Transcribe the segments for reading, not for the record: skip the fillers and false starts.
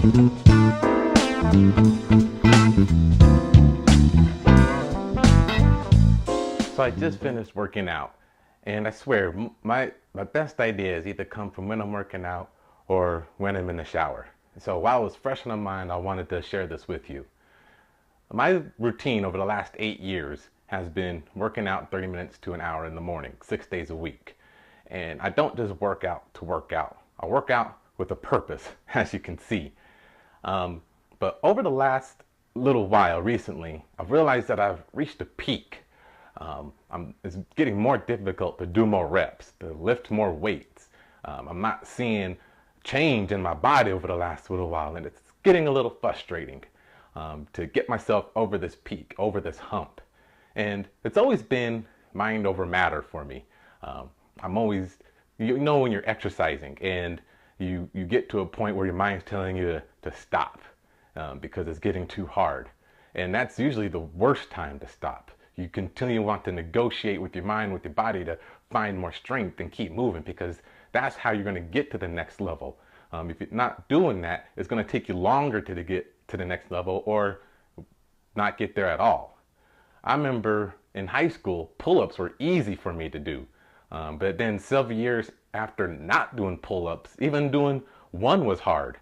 So I just finished working out, and I swear my best ideas either come from when I'm working out or when I'm in the shower. So while it was fresh in my mind, I wanted to share this with you. My routine over the last 8 years has been working out 30 minutes to an hour in the morning, 6 days a week. And I don't just work out to work out. I work out with a purpose, as you can see. But over the last little while recently, I've realized that I've reached a peak. It's getting more difficult to do more reps, to lift more weights. I'm not seeing change in my body over the last little while, and it's getting a little frustrating to get myself over this peak, over this hump. And it's always been mind over matter for me. I'm always, when you're exercising and you get to a point where your mind's telling you to stop because it's getting too hard. And that's usually the worst time to stop. You continue to want to negotiate with your mind, with your body to find more strength and keep moving, because that's how you're going to get to the next level. If you're not doing that, it's going to take you longer to get to the next level or not get there at all. I remember in high school, pull-ups were easy for me to do. But then several years after not doing pull-ups, even doing one was hard.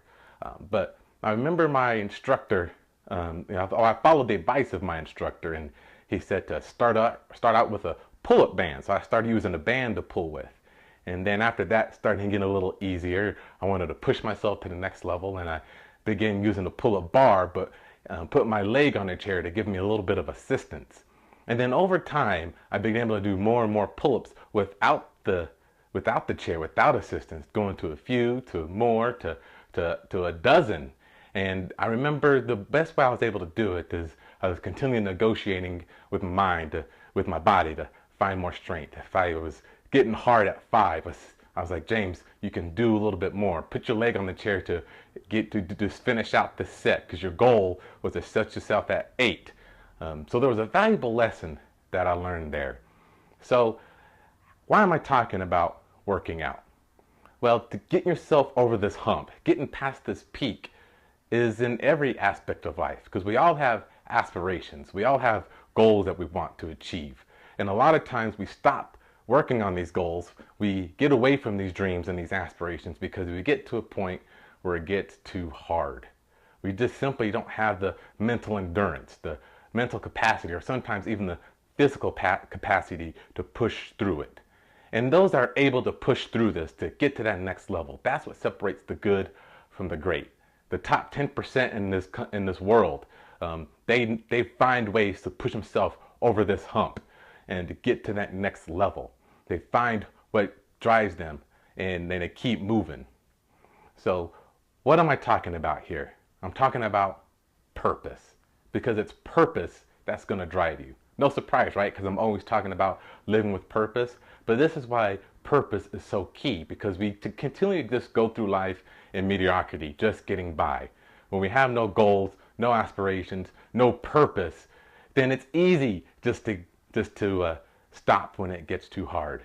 But I remember my instructor, I followed the advice of my instructor, and he said to start out with a pull-up band. So I started using a band to pull with. And then after that, starting getting a little easier. I wanted to push myself to the next level, and I began using the pull-up bar, but put my leg on a chair to give me a little bit of assistance. And then over time, I began able to do more and more pull-ups without the chair, without assistance, going to a few, to more, to a dozen. And I remember the best way I was able to do it is I was continually negotiating with my mind, with my body to find more strength. If I was getting hard at 5, I was like, James, you can do a little bit more. Put your leg on the chair to just finish out the set, because your goal was to set yourself at 8. So there was a valuable lesson that I learned there. So why am I talking about working out? Well, to get yourself over this hump, getting past this peak, is in every aspect of life, because we all have aspirations. We all have goals that we want to achieve. And a lot of times we stop working on these goals. We get away from these dreams and these aspirations because we get to a point where it gets too hard. We just simply don't have the mental endurance, the mental capacity, or sometimes even the physical capacity to push through it. And those that are able to push through this, to get to that next level, that's what separates the good from the great. The top 10% in this world, they find ways to push themselves over this hump and to get to that next level. They find what drives them, and then they keep moving. So what am I talking about here? I'm talking about purpose, because it's purpose that's going to drive you. No surprise, right? Because I'm always talking about living with purpose. But this is why purpose is so key, because we continually just go through life in mediocrity, just getting by. When we have no goals, no aspirations, no purpose, then it's easy just to stop when it gets too hard.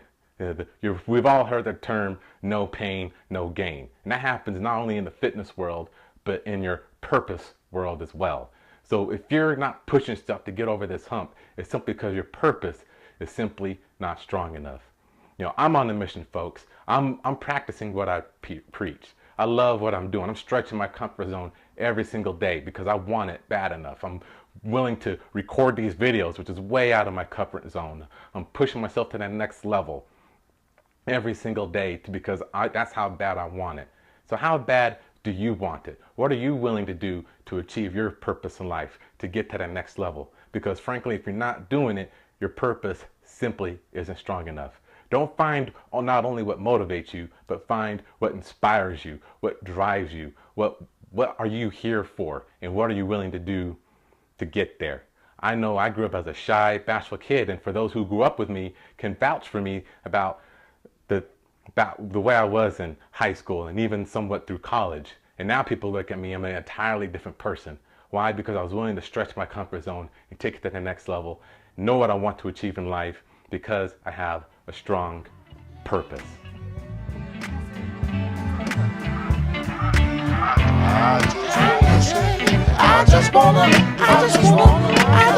We've all heard the term no pain, no gain. And that happens not only in the fitness world, but in your purpose world as well. So if you're not pushing stuff to get over this hump, it's simply because your purpose is simply not strong enough. I'm on a mission, folks. I'm practicing what I preach. I love what I'm doing. I'm stretching my comfort zone every single day because I want it bad enough. I'm willing to record these videos, which is way out of my comfort zone. I'm pushing myself to that next level every single day because that's how bad I want it. So how bad do you want it? What are you willing to do to achieve your purpose in life, to get to that next level? Because frankly, if you're not doing it, your purpose simply isn't strong enough. Don't find not only what motivates you, but find what inspires you, what drives you, what are you here for, and what are you willing to do to get there. I know I grew up as a shy, bashful kid, and for those who grew up with me can vouch for me about the way I was in high school and even somewhat through college. And now people look at me, I'm an entirely different person. Why? Because I was willing to stretch my comfort zone and take it to the next level, know what I want to achieve in life, because I have a strong purpose. I just wanna